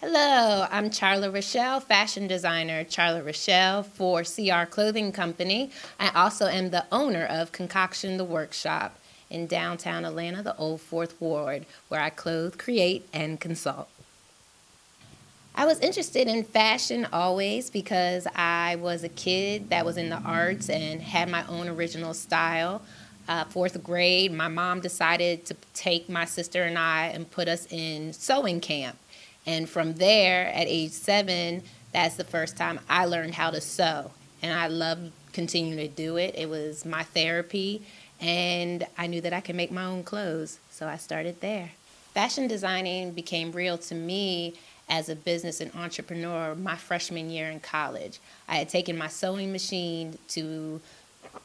Hello, I'm Charla Ruschelle, fashion designer, Charla Ruschelle for CR Clothing Company. I also am the owner of Concoction, the workshop in downtown Atlanta, the Old Fourth Ward, where I clothe, create, and consult. I was interested in fashion always because I was a kid that was in the arts and had my own original style. Fourth grade, my mom decided to take my sister and I and put us in sewing camp. And from there, at age 7, that's the first time I learned how to sew. And I loved continuing to do it. It was my therapy, and I knew that I could make my own clothes, so I started there. Fashion designing became real to me as a business and entrepreneur my freshman year in college. I had taken my sewing machine to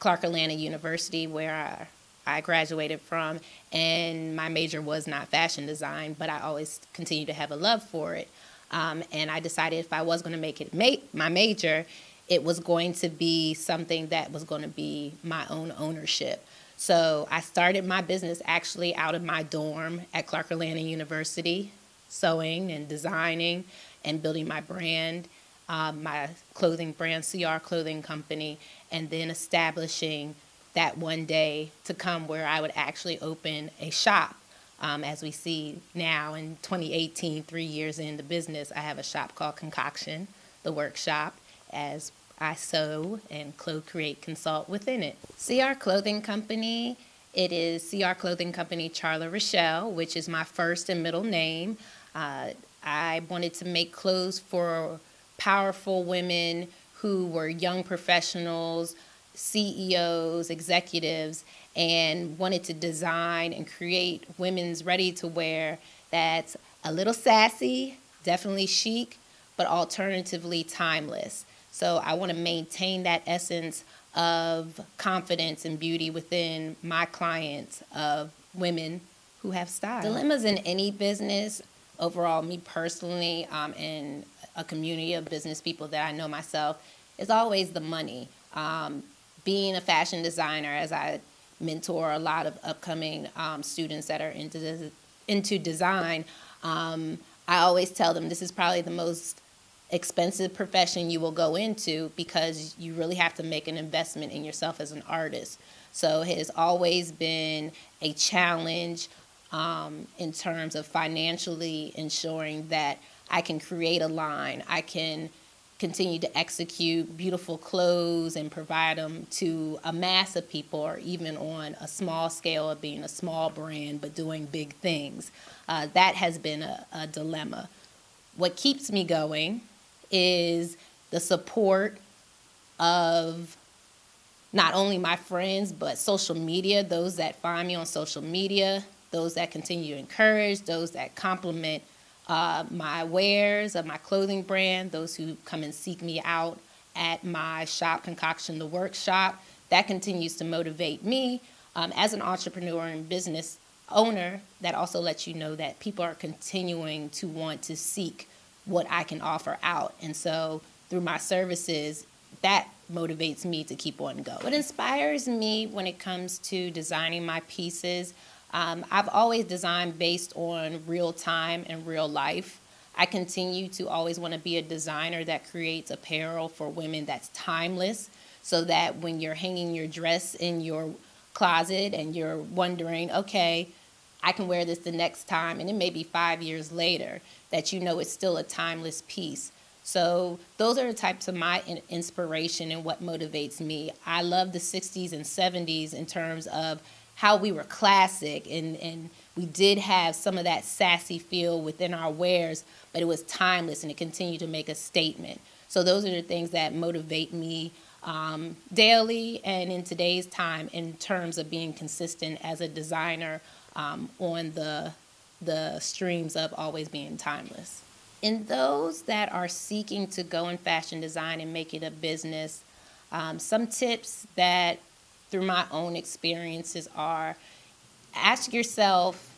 Clark Atlanta University, where I graduated from, and my major was not fashion design, but I always continued to have a love for it. And I decided if I was going to make it my major, it was going to be something that was going to be my own ownership. So I started my business actually out of my dorm at Clark Atlanta University, sewing and designing and building my brand, my clothing brand, CR Clothing Company, and then establishing that one day to come where I would actually open a shop. As we see now in 2018, 3 years into business, I have a shop called Concoction, the workshop, as I sew and clothe, create, consult within it. CR Clothing Company, it is CR Clothing Company Charla Ruschelle, which is my first and middle name. I wanted to make clothes for powerful women who were young professionals, CEOs, executives, and wanted to design and create women's ready-to-wear that's a little sassy, definitely chic, but alternatively timeless. So I want to maintain that essence of confidence and beauty within my clients of women who have style. Dilemmas in any business, overall, me personally, and a community of business people that I know myself, is always the money. Being a fashion designer, as I mentor a lot of upcoming students that are into design, I always tell them this is probably the most expensive profession you will go into because you really have to make an investment in yourself as an artist. So it has always been a challenge in terms of financially ensuring that I can create a line, I can continue to execute beautiful clothes and provide them to a mass of people, or even on a small scale of being a small brand but doing big things. That has been a dilemma. What keeps me going is the support of not only my friends but social media, those that find me on social media, those that continue to encourage, those that compliment my wares of my clothing brand, those who come and seek me out at my shop, Concoction, the workshop. That continues to motivate me as an entrepreneur and business owner. That also lets you know that people are continuing to want to seek what I can offer out. And so through my services, that motivates me to keep on going. What inspires me when it comes to designing my pieces, I've always designed based on real time and real life. I continue to always want to be a designer that creates apparel for women that's timeless, so that when you're hanging your dress in your closet and you're wondering, okay, I can wear this the next time, and it may be 5 years later, that you know it's still a timeless piece. So those are the types of my inspiration and what motivates me. I love the 60s and 70s in terms of how we were classic, and we did have some of that sassy feel within our wares, but it was timeless and it continued to make a statement. So those are the things that motivate me daily and in today's time in terms of being consistent as a designer on the streams of always being timeless. In those that are seeking to go in fashion design and make it a business, some tips that through my own experiences are: ask yourself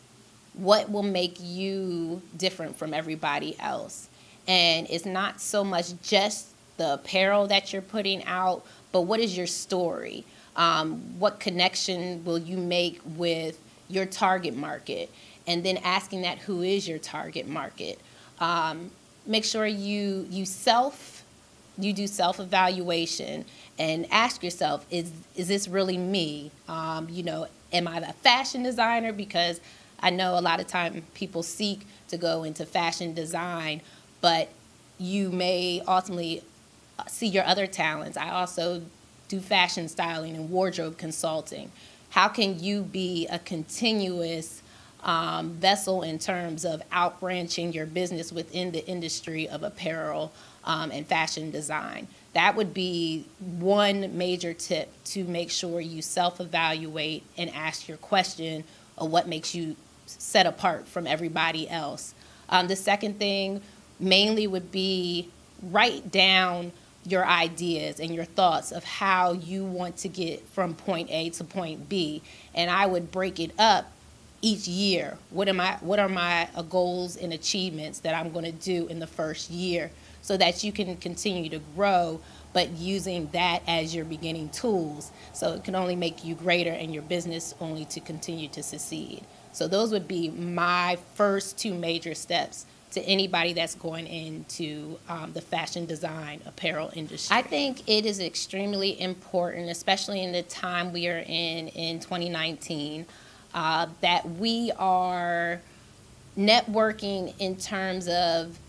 what will make you different from everybody else. And it's not so much just the apparel that you're putting out, but what is your story? What connection will you make with your target market? And then asking that, who is your target market? make sure you do self-evaluation and ask yourself, is this really me? Am I a fashion designer? Because I know a lot of time people seek to go into fashion design, but you may ultimately see your other talents. I also do fashion styling and wardrobe consulting. How can you be a continuous vessel in terms of outbranching your business within the industry of apparel and fashion design? That would be one major tip to make sure you self-evaluate and ask your question of what makes you set apart from everybody else. The second thing mainly would be write down your ideas and your thoughts of how you want to get from point A to point B. And I would break it up each year. What are my goals and achievements that I'm going to do in the first year, so that you can continue to grow, but using that as your beginning tools. So it can only make you greater and your business only to continue to succeed. So those would be my first two major steps to anybody that's going into the fashion design apparel industry. I think it is extremely important, especially in the time we are in 2019, that we are networking in terms of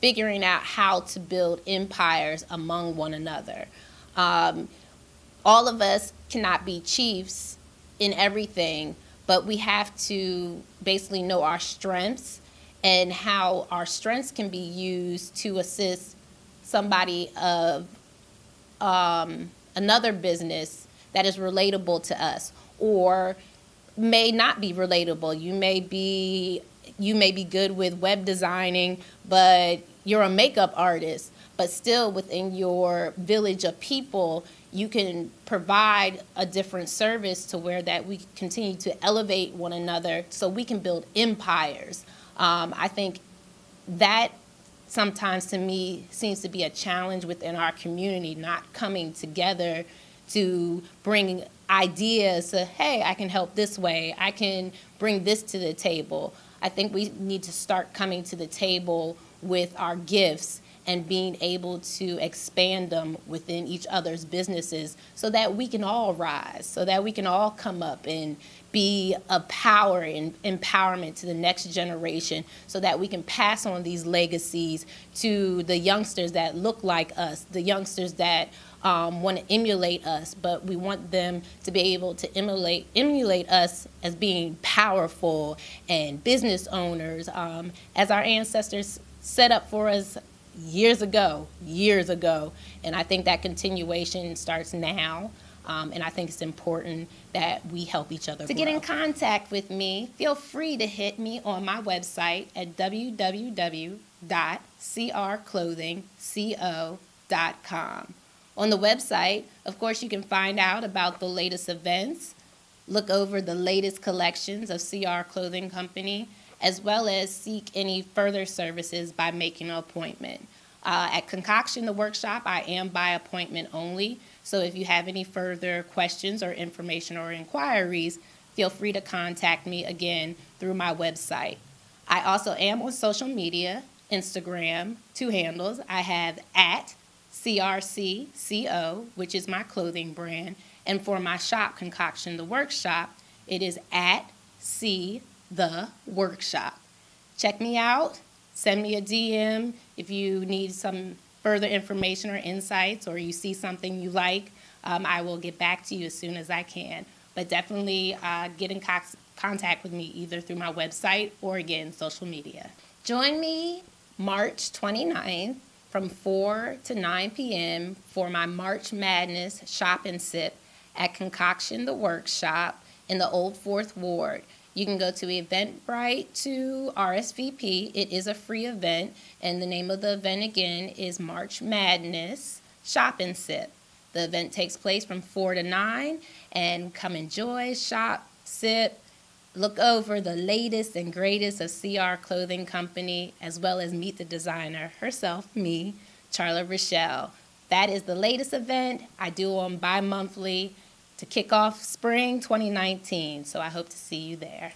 figuring out how to build empires among one another. All of us cannot be chiefs in everything, but we have to basically know our strengths and how our strengths can be used to assist somebody of another business that is relatable to us, or may not be relatable. You may be good with web designing, but you're a makeup artist, but still within your village of people, you can provide a different service to where that we continue to elevate one another so we can build empires. I think that sometimes to me seems to be a challenge within our community, not coming together to bring ideas to, hey, I can help this way, I can bring this to the table. I think we need to start coming to the table with our gifts and being able to expand them within each other's businesses so that we can all rise, so that we can all come up and be a power and empowerment to the next generation, so that we can pass on these legacies to the youngsters that look like us, the youngsters that want to emulate us, but we want them to be able to emulate us as being powerful and business owners, as our ancestors set up for us years ago. And I think that continuation starts now. And I think it's important that we help each other grow. To get in contact with me, feel free to hit me on my website at www.crclothingco.com. On the website, of course, you can find out about the latest events, look over the latest collections of CR Clothing Company, as well as seek any further services by making an appointment. At Concoction, the workshop, I am by appointment only. So if you have any further questions or information or inquiries, feel free to contact me again through my website. I also am on social media, Instagram, 2 handles. I have at CRCCO, which is my clothing brand. And for my shop, Concoction, the workshop, it is at C the Workshop. Check me out. Send me a DM if you need some further information or insights, or you see something you like. I will get back to you as soon as I can. But definitely get in contact with me either through my website or, again, social media. Join me March 29th from 4 to 9 p.m. for my March Madness Shop and Sip at Concoction, the workshop in the Old 4th Ward. You can go to Eventbrite to RSVP. It is a free event, and the name of the event again is March Madness Shop and Sip. The event takes place from 4 to 9, and come enjoy, shop, sip, look over the latest and greatest of CR Clothing Company, as well as meet the designer herself, me, Charla Ruschelle. That is the latest event. I do them bi-monthly to kick off spring 2019, so I hope to see you there.